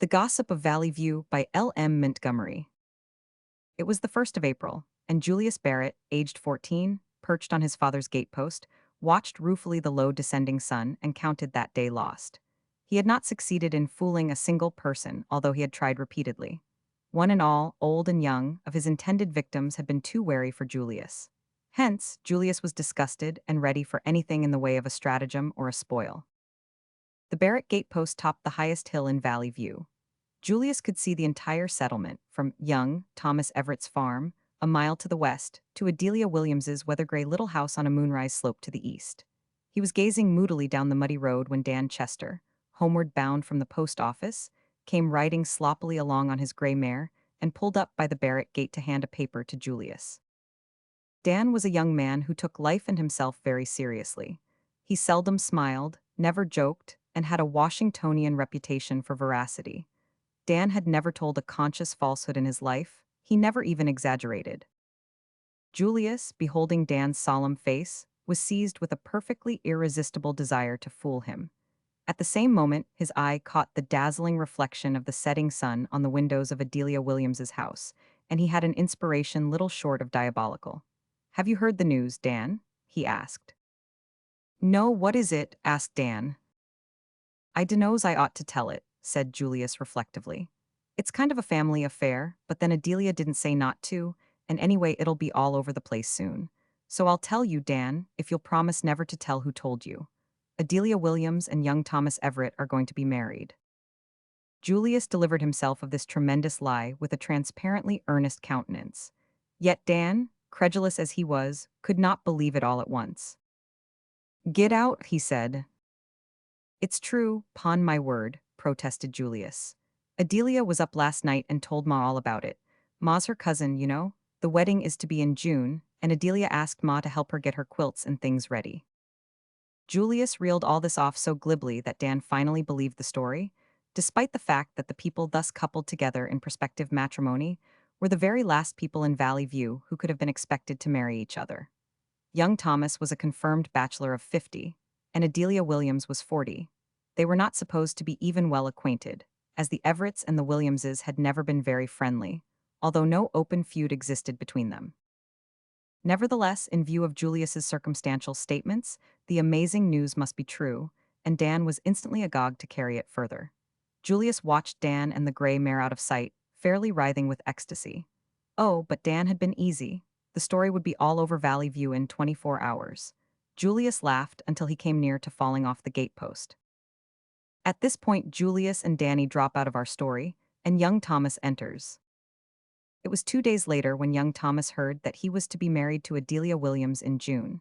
The Gossip of Valley View by L.M. Montgomery. It was the 1st of April, and Julius Barrett, aged 14, perched on his father's gatepost, watched ruefully the low descending sun and counted that day lost. He had not succeeded in fooling a single person, although he had tried repeatedly. One and all, old and young, of his intended victims had been too wary for Julius. Hence, Julius was disgusted and ready for anything in the way of a stratagem or a spoil. The Barrett gatepost topped the highest hill in Valley View. Julius could see the entire settlement, from young Thomas Everett's farm, a mile to the west, to Adelia Williams's weather-gray little house on a moonrise slope to the east. He was gazing moodily down the muddy road when Dan Chester, homeward bound from the post office, came riding sloppily along on his gray mare and pulled up by the Barrett gate to hand a paper to Julius. Dan was a young man who took life and himself very seriously. He seldom smiled, never joked, and had a Washingtonian reputation for veracity. Dan had never told a conscious falsehood in his life. He never even exaggerated. Julius, beholding Dan's solemn face, was seized with a perfectly irresistible desire to fool him. At the same moment, his eye caught the dazzling reflection of the setting sun on the windows of Adelia Williams's house, and he had an inspiration little short of diabolical. "Have you heard the news, Dan?" he asked. "No, what is it?" asked Dan. "I dunno's I ought to tell it," said Julius reflectively. "It's kind of a family affair, but then Adelia didn't say not to, and anyway it'll be all over the place soon. So I'll tell you, Dan, if you'll promise never to tell who told you. Adelia Williams and young Thomas Everett are going to be married." Julius delivered himself of this tremendous lie with a transparently earnest countenance. Yet Dan, credulous as he was, could not believe it all at once. "Get out," he said. "It's true, 'pon my word," protested Julius. "Adelia was up last night and told Ma all about it. Ma's her cousin, you know. The wedding is to be in June, and Adelia asked Ma to help her get her quilts and things ready." Julius reeled all this off so glibly that Dan finally believed the story, despite the fact that the people thus coupled together in prospective matrimony were the very last people in Valley View who could have been expected to marry each other. Young Thomas was a confirmed bachelor of 50, and Adelia Williams was 40. They were not supposed to be even well acquainted, as the Everetts and the Williamses had never been very friendly, although no open feud existed between them. Nevertheless, in view of Julius's circumstantial statements, the amazing news must be true, and Dan was instantly agog to carry it further. Julius watched Dan and the gray mare out of sight, fairly writhing with ecstasy. Oh, but Dan had been easy. The story would be all over Valley View in 24 hours. Julius laughed until he came near to falling off the gatepost. At this point, Julius and Danny drop out of our story, and young Thomas enters. It was 2 days later when young Thomas heard that he was to be married to Adelia Williams in June.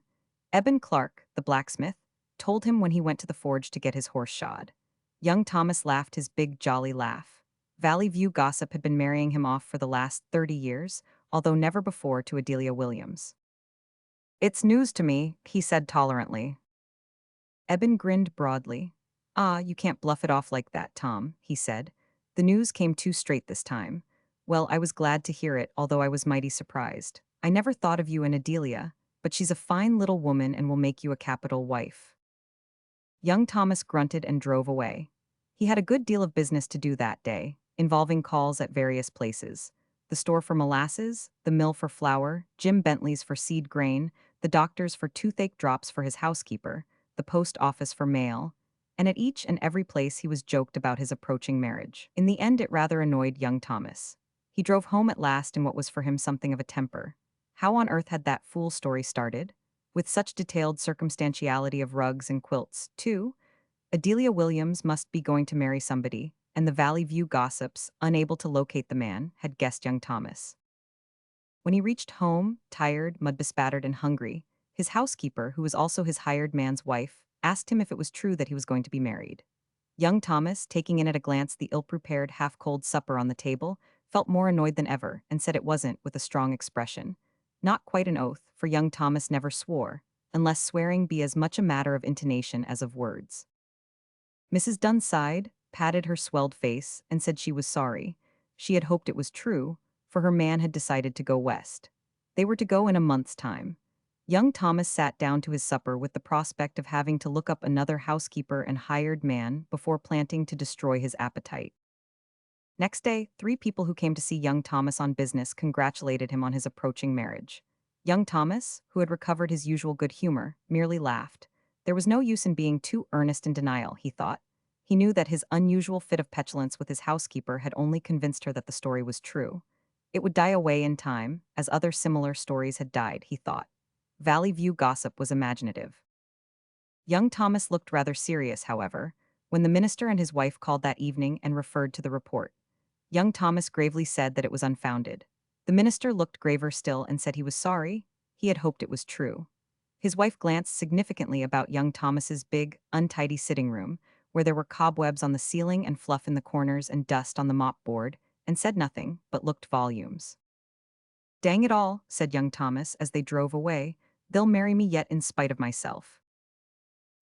Eben Clark, the blacksmith, told him when he went to the forge to get his horse shod. Young Thomas laughed his big jolly laugh. Valley View gossip had been marrying him off for the last 30 years, although never before to Adelia Williams. "It's news to me," he said tolerantly. Eben grinned broadly. "Ah, you can't bluff it off like that, Tom," he said. "The news came too straight this time. Well, I was glad to hear it, although I was mighty surprised. I never thought of you and Adelia, but she's a fine little woman and will make you a capital wife." Young Thomas grunted and drove away. He had a good deal of business to do that day, involving calls at various places: the store for molasses, the mill for flour, Jim Bentley's for seed grain, the doctor's for toothache drops for his housekeeper, the post office for mail, and at each and every place he was joked about his approaching marriage. In the end, it rather annoyed young Thomas. He drove home at last in what was for him something of a temper. How on earth had that fool story started? With such detailed circumstantiality of rugs and quilts, too? Adelia Williams must be going to marry somebody, and the Valley View gossips, unable to locate the man, had guessed young Thomas. When he reached home, tired, mud-bespattered, and hungry, his housekeeper, who was also his hired man's wife, asked him if it was true that he was going to be married. Young Thomas, taking in at a glance the ill-prepared, half-cold supper on the table, felt more annoyed than ever, and said it wasn't, with a strong expression. Not quite an oath, for young Thomas never swore, unless swearing be as much a matter of intonation as of words. Mrs. Dunn sighed, patted her swelled face, and said she was sorry. She had hoped it was true, for her man had decided to go west. They were to go in a month's time. Young Thomas sat down to his supper with the prospect of having to look up another housekeeper and hired man before planning to destroy his appetite. Next day, three people who came to see young Thomas on business congratulated him on his approaching marriage. Young Thomas, who had recovered his usual good humor, merely laughed. There was no use in being too earnest in denial, he thought. He knew that his unusual fit of petulance with his housekeeper had only convinced her that the story was true. It would die away in time, as other similar stories had died, he thought. Valley View gossip was imaginative. Young Thomas looked rather serious, however, when the minister and his wife called that evening and referred to the report. Young Thomas gravely said that it was unfounded. The minister looked graver still and said he was sorry. He had hoped it was true. His wife glanced significantly about young Thomas's big, untidy sitting room, where there were cobwebs on the ceiling and fluff in the corners and dust on the mop board, and said nothing, but looked volumes. "Dang it all," said young Thomas as they drove away, "they'll marry me yet in spite of myself."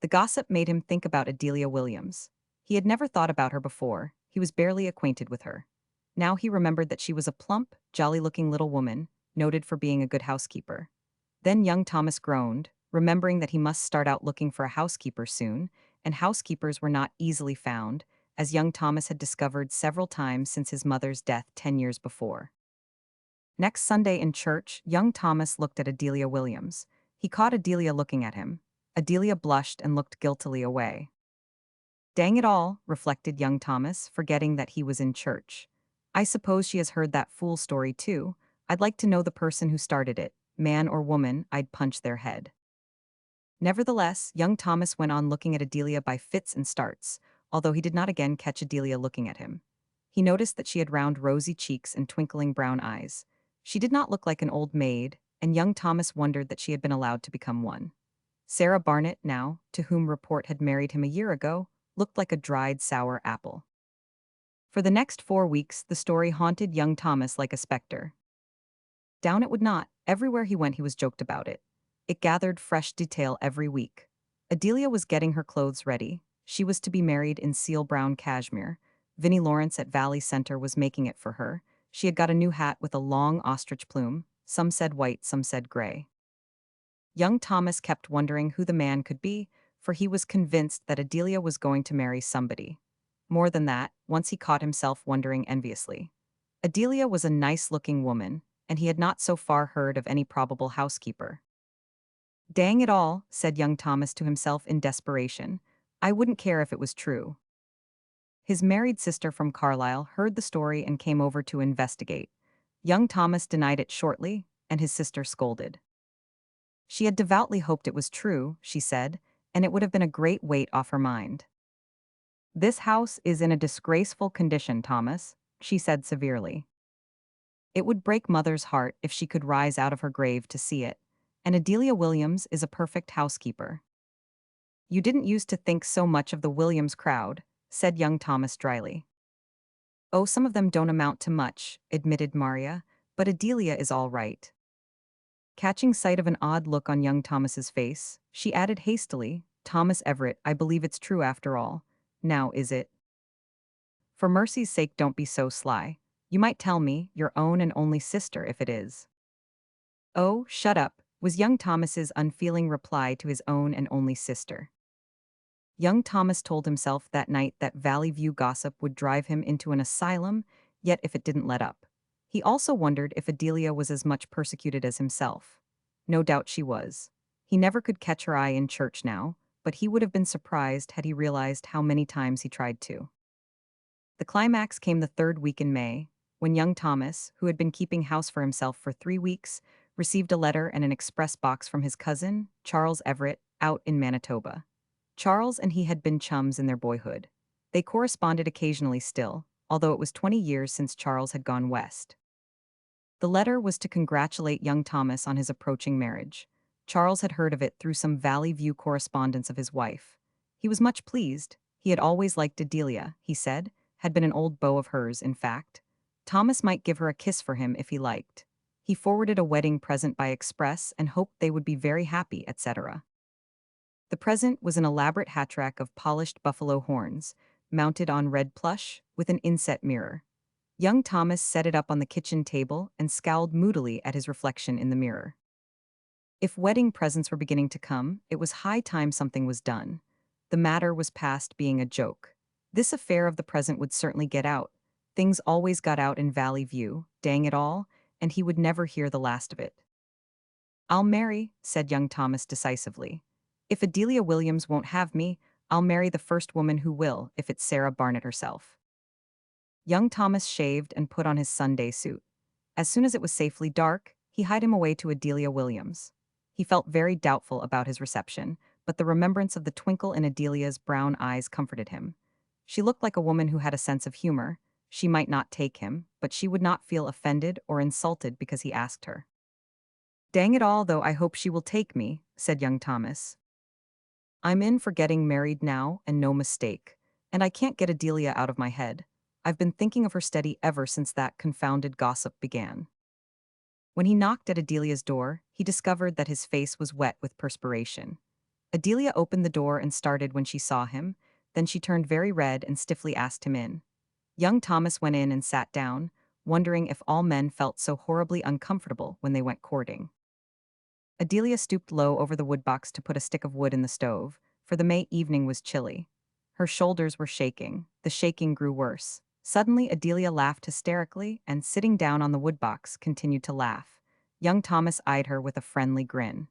The gossip made him think about Adelia Williams. He had never thought about her before, he was barely acquainted with her. Now he remembered that she was a plump, jolly-looking little woman, noted for being a good housekeeper. Then young Thomas groaned, remembering that he must start out looking for a housekeeper soon, and housekeepers were not easily found, as young Thomas had discovered several times since his mother's death 10 years before. Next Sunday in church, young Thomas looked at Adelia Williams. He caught Adelia looking at him. Adelia blushed and looked guiltily away. "Dang it all," reflected young Thomas, forgetting that he was in church. "I suppose she has heard that fool story too. I'd like to know the person who started it. Man or woman, I'd punch their head." Nevertheless, young Thomas went on looking at Adelia by fits and starts, although he did not again catch Adelia looking at him. He noticed that she had round rosy cheeks and twinkling brown eyes. She did not look like an old maid, and young Thomas wondered that she had been allowed to become one. Sarah Barnett now, to whom report had married him a year ago, looked like a dried sour apple. For the next 4 weeks, the story haunted young Thomas like a specter. Down it would not. Everywhere he went he was joked about it. It gathered fresh detail every week. Adelia was getting her clothes ready. She was to be married in seal brown cashmere. Vinnie Lawrence at Valley Center was making it for her. She had got a new hat with a long ostrich plume. Some said white, some said gray. Young Thomas kept wondering who the man could be, for he was convinced that Adelia was going to marry somebody. More than that, once he caught himself wondering enviously. Adelia was a nice-looking woman, and he had not so far heard of any probable housekeeper. "Dang it all," said young Thomas to himself in desperation. "I wouldn't care if it was true." His married sister from Carlisle heard the story and came over to investigate. Young Thomas denied it shortly, and his sister scolded. She had devoutly hoped it was true, she said, and it would have been a great weight off her mind. "This house is in a disgraceful condition, Thomas," she said severely. It would break Mother's heart if she could rise out of her grave to see it, and Adelia Williams is a perfect housekeeper. "You didn't use to think so much of the Williams crowd," said young Thomas dryly. "Oh, some of them don't amount to much," admitted Maria, "but Adelia is all right." Catching sight of an odd look on young Thomas's face, she added hastily, "Thomas Everett, I believe it's true after all. Now, is it?" "For mercy's sake, don't be so sly. You might tell me, your own and only sister, if it is." "Oh, shut up," was young Thomas's unfeeling reply to his own and only sister. Young Thomas told himself that night that Valley View gossip would drive him into an asylum, yet if it didn't let up. He also wondered if Adelia was as much persecuted as himself. No doubt she was. He never could catch her eye in church now, but he would have been surprised had he realized how many times he tried to. The climax came the third week in May, when young Thomas, who had been keeping house for himself for 3 weeks, received a letter and an express box from his cousin, Charles Everett, out in Manitoba. Charles and he had been chums in their boyhood. They corresponded occasionally still, although it was 20 years since Charles had gone west. The letter was to congratulate young Thomas on his approaching marriage. Charles had heard of it through some Valley View correspondence of his wife. He was much pleased. He had always liked Adelia, he said, had been an old beau of hers, in fact. Thomas might give her a kiss for him if he liked. He forwarded a wedding present by express and hoped they would be very happy, etc. The present was an elaborate hat-rack of polished buffalo horns, mounted on red plush, with an inset mirror. Young Thomas set it up on the kitchen table and scowled moodily at his reflection in the mirror. If wedding presents were beginning to come, it was high time something was done. The matter was past being a joke. This affair of the present would certainly get out. Things always got out in Valley View, dang it all, and he would never hear the last of it. I'll marry, said young Thomas decisively. If Adelia Williams won't have me, I'll marry the first woman who will, if it's Sarah Barnett herself. Young Thomas shaved and put on his Sunday suit. As soon as it was safely dark, he hied him away to Adelia Williams. He felt very doubtful about his reception, but the remembrance of the twinkle in Adelia's brown eyes comforted him. She looked like a woman who had a sense of humor. She might not take him, but she would not feel offended or insulted because he asked her. Dang it all, though, I hope she will take me, said young Thomas. I'm in for getting married now, and no mistake. And I can't get Adelia out of my head. I've been thinking of her steady ever since that confounded gossip began. When he knocked at Adelia's door, he discovered that his face was wet with perspiration. Adelia opened the door and started when she saw him, then she turned very red and stiffly asked him in. Young Thomas went in and sat down, wondering if all men felt so horribly uncomfortable when they went courting. Adelia stooped low over the woodbox to put a stick of wood in the stove, for the May evening was chilly. Her shoulders were shaking. The shaking grew worse. Suddenly, Adelia laughed hysterically and, sitting down on the woodbox, continued to laugh. Young Thomas eyed her with a friendly grin.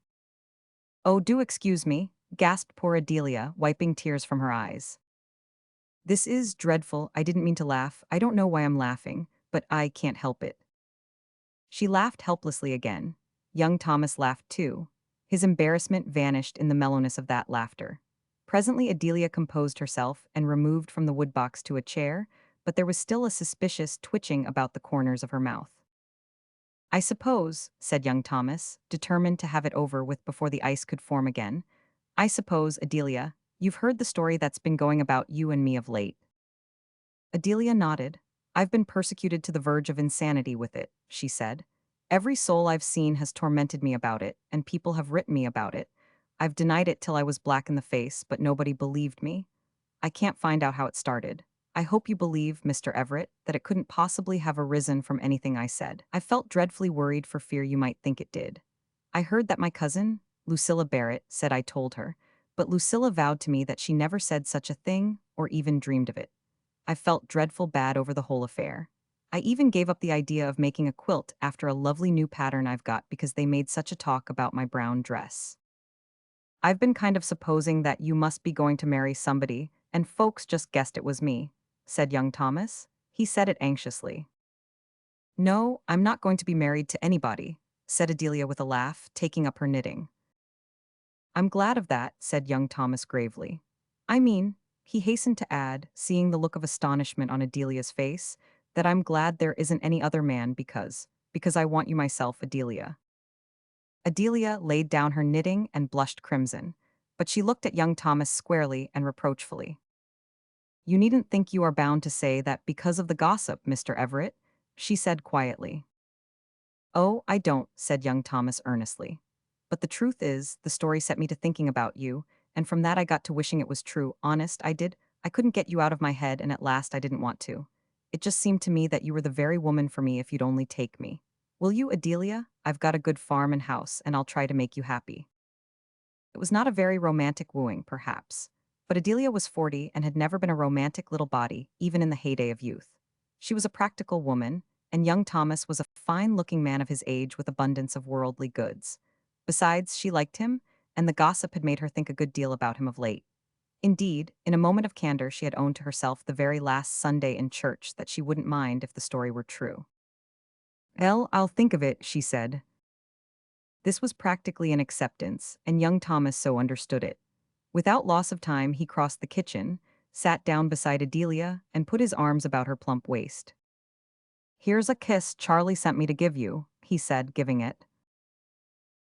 Oh, do excuse me, gasped poor Adelia, wiping tears from her eyes. This is dreadful. I didn't mean to laugh. I don't know why I'm laughing, but I can't help it. She laughed helplessly again. Young Thomas laughed too. His embarrassment vanished in the mellowness of that laughter. Presently Adelia composed herself and removed from the woodbox to a chair, but there was still a suspicious twitching about the corners of her mouth. I suppose, said young Thomas, determined to have it over with before the ice could form again, I suppose, Adelia, you've heard the story that's been going about you and me of late. Adelia nodded. I've been persecuted to the verge of insanity with it, she said. Every soul I've seen has tormented me about it, and people have written me about it. I've denied it till I was black in the face, but nobody believed me. I can't find out how it started. I hope you believe, Mr. Everett, that it couldn't possibly have arisen from anything I said. I felt dreadfully worried for fear you might think it did. I heard that my cousin, Lucilla Barrett, said I told her, but Lucilla vowed to me that she never said such a thing or even dreamed of it. I felt dreadful bad over the whole affair. I even gave up the idea of making a quilt after a lovely new pattern I've got because they made such a talk about my brown dress. I've been kind of supposing that you must be going to marry somebody, and folks just guessed it was me, said young Thomas. He said it anxiously. No, I'm not going to be married to anybody, said Adelia with a laugh, taking up her knitting. I'm glad of that, said young Thomas gravely. I mean, he hastened to add, seeing the look of astonishment on Adelia's face, that I'm glad there isn't any other man because I want you myself, Adelia. Adelia laid down her knitting and blushed crimson, but she looked at young Thomas squarely and reproachfully. You needn't think you are bound to say that because of the gossip, Mr. Everett, she said quietly. Oh, I don't, said young Thomas earnestly. But the truth is, the story set me to thinking about you, and from that I got to wishing it was true. Honest, I did. I couldn't get you out of my head, and at last I didn't want to. It just seemed to me that you were the very woman for me if you'd only take me. Will you, Adelia? I've got a good farm and house, and I'll try to make you happy. It was not a very romantic wooing, perhaps, but Adelia was 40 and had never been a romantic little body, even in the heyday of youth. She was a practical woman, and young Thomas was a fine-looking man of his age with abundance of worldly goods. Besides, she liked him, and the gossip had made her think a good deal about him of late. Indeed, in a moment of candor she had owned to herself the very last Sunday in church that she wouldn't mind if the story were true. Well, I'll think of it, she said. This was practically an acceptance, and young Thomas so understood it. Without loss of time, he crossed the kitchen, sat down beside Adelia, and put his arms about her plump waist. Here's a kiss Charlie sent me to give you, he said, giving it.